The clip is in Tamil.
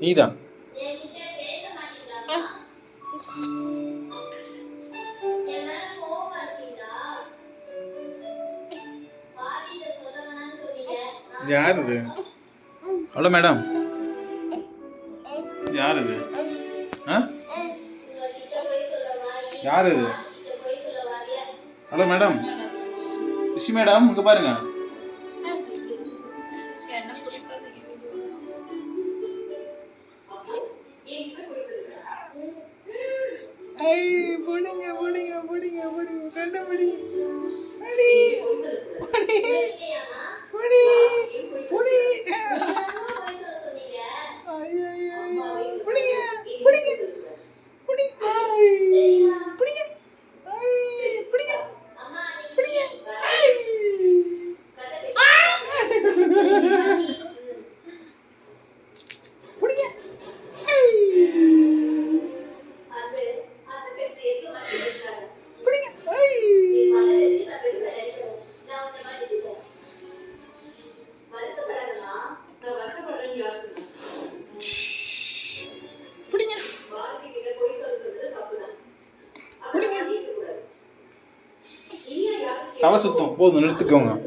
நீதான். யார் இது? ஹலோ மேடம், யார் இது? யார் இது? ஹலோ மேடம், ரிஷி மேடம், இங்க பாருங்க. தலை சுத்தம் போதும், நிறுத்துக்கோங்க.